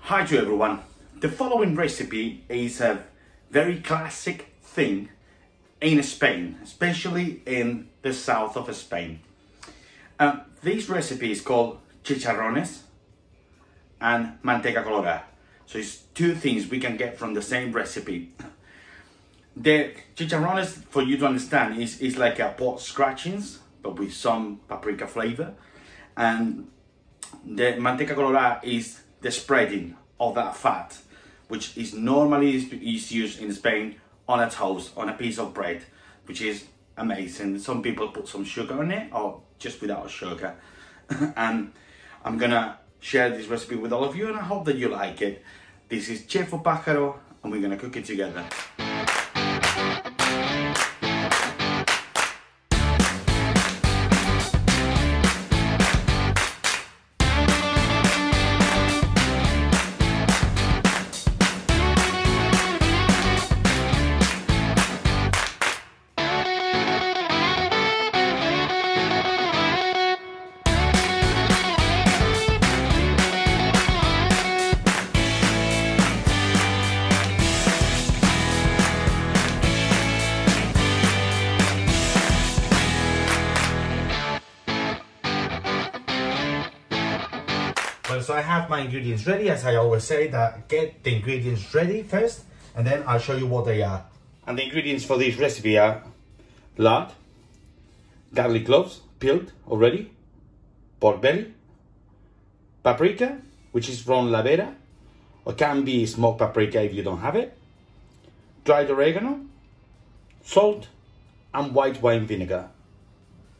Hi to everyone. The following recipe is a very classic thing in Spain, especially in the south of Spain. This recipe is called Chicharrones and Manteca Colorá. So it's two things we can get from the same recipe. The chicharrones, for you to understand, is like a pork scratchings, but with some paprika flavor. And the Manteca Colorá is the spreading of that fat, which is normally used in Spain on a toast, on a piece of bread, which is amazing. Some people put some sugar on it or just without sugar. And I'm gonna share this recipe with all of you and I hope that you like it. This is Chef Pájaro and we're gonna cook it together. So I have my ingredients ready, as I always say, that get the ingredients ready first, and then I'll show you what they are. And the ingredients for this recipe are lard, garlic cloves, peeled already, pork belly, paprika, which is from La Vera, or can be smoked paprika if you don't have it, dried oregano, salt, and white wine vinegar.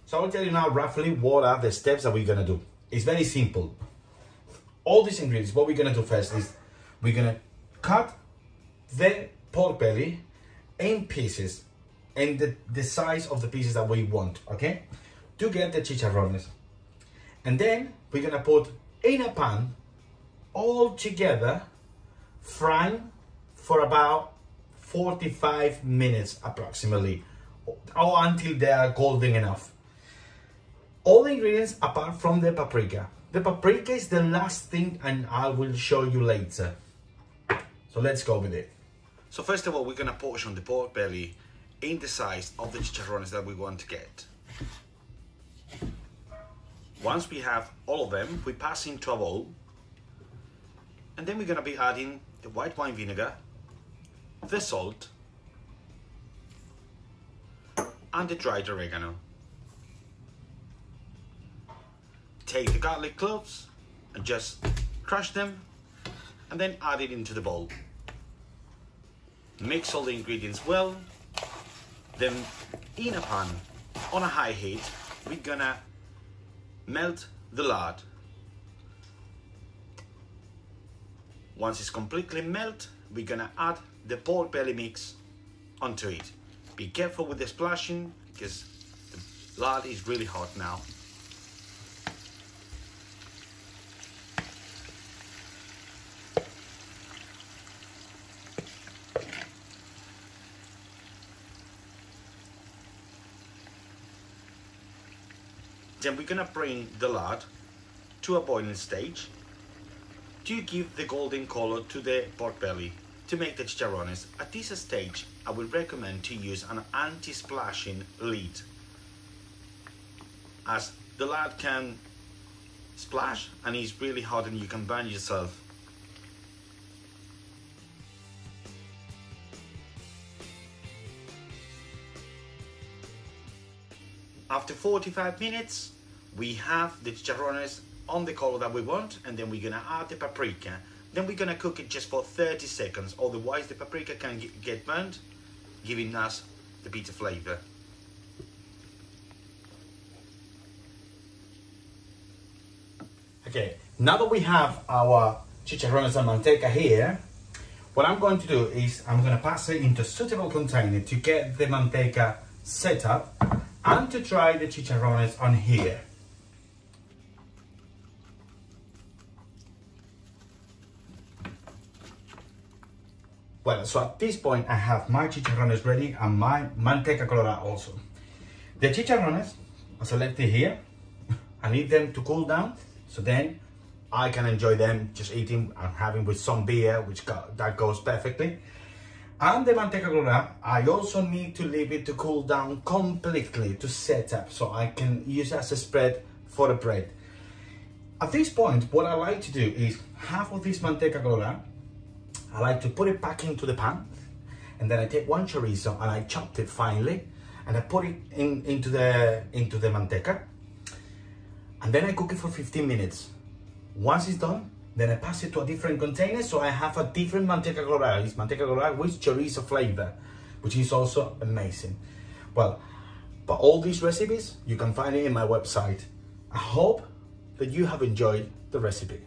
So I'll tell you now roughly what are the steps that we're gonna do. It's very simple. All these ingredients, what we're gonna do first is we're gonna cut the pork belly in pieces, in the size of the pieces that we want, okay? To get the chicharrones. And then we're gonna put in a pan all together, frying for about 45 minutes approximately, or until they are golden enough. All the ingredients apart from the paprika. The paprika is the last thing and I will show you later. So let's go with it. So first of all, we're gonna portion the pork belly in the size of the chicharrones that we want to get. Once we have all of them, we pass into a bowl. And then we're gonna be adding the white wine vinegar, the salt, and the dried oregano. Take the garlic cloves and just crush them and then add it into the bowl. Mix all the ingredients well. Then in a pan on a high heat, we're gonna melt the lard. Once it's completely melted, we're gonna add the pork belly mix onto it. Be careful with the splashing because the lard is really hot now. Then we're gonna bring the lard to a boiling stage to give the golden color to the pork belly to make the chicharrones. At this stage, I would recommend to use an anti-splashing lid, as the lard can splash and it's really hot and you can burn yourself. After 45 minutes, we have the chicharrones on the color that we want, and then we're gonna add the paprika. Then we're gonna cook it just for 30 seconds, otherwise the paprika can get burnt, giving us the bitter flavor. Okay, now that we have our chicharrones and manteca here, what I'm going to do is I'm gonna pass it into a suitable container to get the manteca set up and to try the chicharrones on here. Well, so at this point I have my chicharrones ready and my Manteca Colorá also. The chicharrones are selected here. I need them to cool down, so then I can enjoy them just eating and having with some beer, that goes perfectly. And the Manteca Colorá, I also need to leave it to cool down completely to set up so I can use it as a spread for the bread. At this point, what I like to do is half of this Manteca Colorá, I like to put it back into the pan, and then I take one chorizo and I chopped it finely, and I put it into the manteca, and then I cook it for 15 minutes. Once it's done, then I pass it to a different container, so I have a different Manteca Colorá. It's Manteca Colorá with chorizo flavor, which is also amazing. Well, but all these recipes, you can find it in my website. I hope that you have enjoyed the recipe.